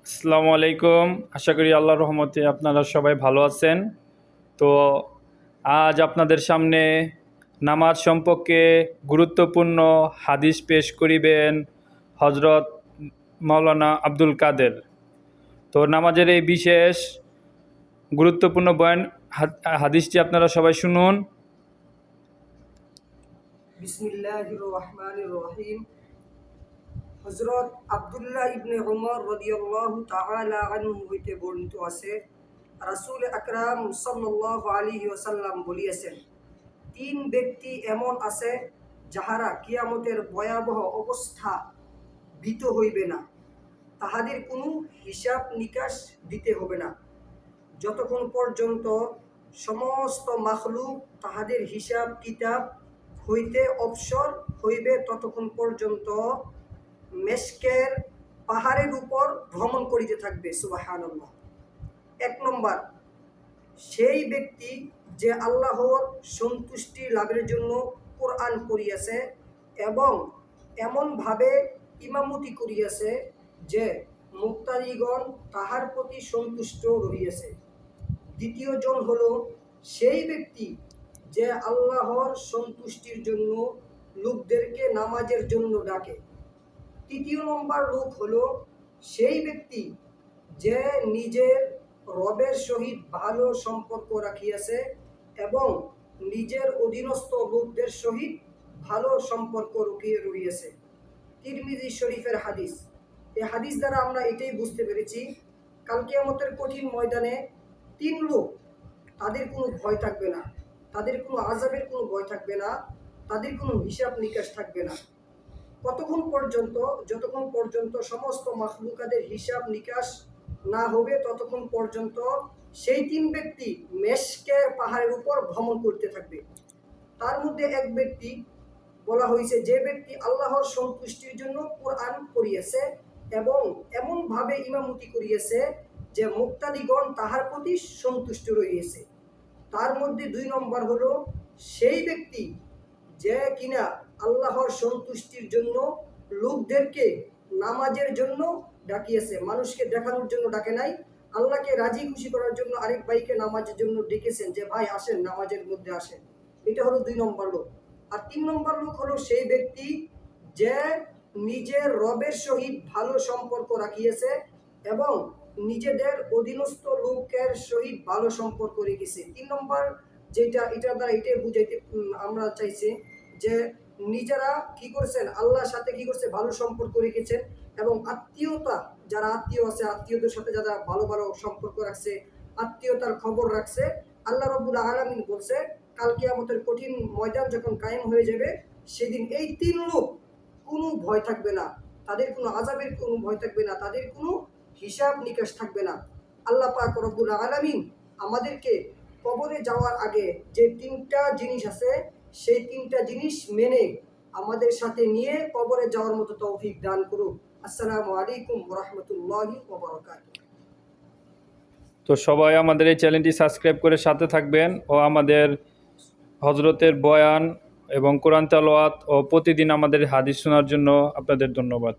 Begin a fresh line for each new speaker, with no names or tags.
আসসালামু আলাইকুম। আশা করি আল্লাহর রহমতে আপনারা সবাই ভালো আছেন। তো আজ আপনাদের সামনে নামাজ সম্পর্কে গুরুত্বপূর্ণ হাদিস পেশ করিবেন হজরত মাওলানা আব্দুল কাদের। তো নামাজের এই বিশেষ গুরুত্বপূর্ণ বয়ান হাদিসটি আপনারা সবাই শুনুন।
বিসমিল্লাহির রহমানির রহিম। হযরত আব্দুল্লাহ ইবনে উমর রাদিয়াল্লাহু তাআলা আনহু হইতে বর্ণিত আছে, রাসূল আকরাম সাল্লাল্লাহু আলাইহি ওয়াসাল্লাম বলিয়াছেন, তিন ব্যক্তি এমন আছে যাহারা কিয়ামতের ভয়াবহ অবস্থা ভীত হইবে না, তাহাদের কোনো হিসাব নিকাশ দিতে হবে না যতক্ষণ পর্যন্ত সমস্ত মাখলুক তাহাদের হিসাব কিতাব হইতে অবসর হইবে, ততক্ষণ পর্যন্ত মেশকের পাহাড়ের উপর ভ্রমণ করিতে থাকবে। সুবহানাল্লাহ। 1 নম্বর, সেই ব্যক্তি যে আল্লাহর সন্তুষ্টি লাভের জন্য কোরআন পড়িয়াছে এবং এমনভাবে ইমামতি করিয়াছে যে মুক্তাদিগণ তাহার প্রতি সন্তুষ্ট রহিয়াছে। দ্বিতীয় জন হলো সেই ব্যক্তি যে আল্লাহর সন্তুষ্টির জন্য লোকদেরকে নামাজের জন্য ডাকে। তৃতীয় নম্বর লোক হলো সেই ব্যক্তি যে নিজের রবের সহিত ভালো সম্পর্ক রাখিয়াছে এবং নিজের অধীনস্থ লোকদের সহিত ভালো সম্পর্ক রহিয়াছে। তিরমিজি শরীফের হাদিস। এই হাদিস দ্বারা আমরা এটাই বুঝতে পেরেছি, কাল কিয়ামতের কঠিন ময়দানে তিন লোক, তাদের কোনো ভয় থাকবে না, তাদের কোনো আযাবের কোনো ভয় থাকবে না, তাদের কোনো হিসাব নিকাশ থাকবে না। কতক্ষণ পর্যন্ত? যতক্ষণ পর্যন্ত সমস্ত মাখলুকাদের হিসাব নিকাশ না হবে ততক্ষণ পর্যন্ত সেই তিন ব্যক্তি মেশকের পাহাড়ের উপর ভ্রমণ করতে থাকবে। তার মধ্যে এক ব্যক্তি বলা হয়েছে যে ব্যক্তি আল্লাহর সন্তুষ্টির জন্য কোরআন পড়িয়েছে এবং এমনভাবে ইমামতি করিয়েছে যে মুক্তাদিগণ তাহার প্রতি সন্তুষ্ট রহিয়েছে। তার মধ্যে 2 নম্বর হলো সেই ব্যক্তি যে কিনা আল্লাহর সন্তুষ্টির জন্য লোকদেরকে নামাজের জন্য ডাকিয়েছে, মানুষকে দেখানোর জন্য ডাকে নাই, আল্লাহকে রাজি খুশি করার জন্য আরেক ভাইকে নামাজের জন্য ডেকেছেন যে ভাই আসেন নামাজের মধ্যে আসেন। এটা হলো 2 নম্বর লোক। আর 3 নম্বর লোক হলো সেই ব্যক্তি যে নিজের রবের সহিত ভালো সম্পর্ক রাখিয়েছে এবং নিজেদের অধীনস্থ লোকের সহিত ভালো সম্পর্ক রেখেছে। 3 নম্বর যেটা, এটা দ্বারা এটাই বুঝাইতে আমরা চাইছি যে নিজেরা কি করছেন, আল্লাহর সাথে কি করছে, ভালো সম্পর্ক রেখেছেন এবং আত্মীয়তা, যারা আত্মীয় আছে আত্মীয়দের সাথে যারা ভালো ভালো সম্পর্ক রাখছে, আত্মীয়তার খবর রাখছে। আল্লাহ রাব্বুল আলামিন বলছে কাল কিয়ামতের কঠিন ময়দান যখন কায়েম হয়ে যাবে সেদিন এই তিন লোক কোনো ভয় থাকবে না, তাদের কোনো আযাবের কোনো ভয় থাকবে না, তাদের কোনো হিসাব নিকাশ থাকবে না। আল্লাহ পাক রব্বুল আলামিন আমাদেরকে কবরে যাওয়ার আগে যে 3টা জিনিস আছে সেই 3টা জিনিস মেনে আমাদের সাথে নিয়ে কবরে যাওয়ার মতো তৌফিক দান করুন। আসসালামু আলাইকুম ওয়া রাহমাতুল্লাহি ওয়া বারাকাতুহু।
তো সবাই আমাদের এই চ্যানেলটি সাবস্ক্রাইব করে সাথে থাকবেন ও আমাদের হজরতের বয়ান এবং কোরআন তেলাওয়াত ও প্রতিদিন আমাদের হাদিস শোনার জন্য আপনাদের ধন্যবাদ।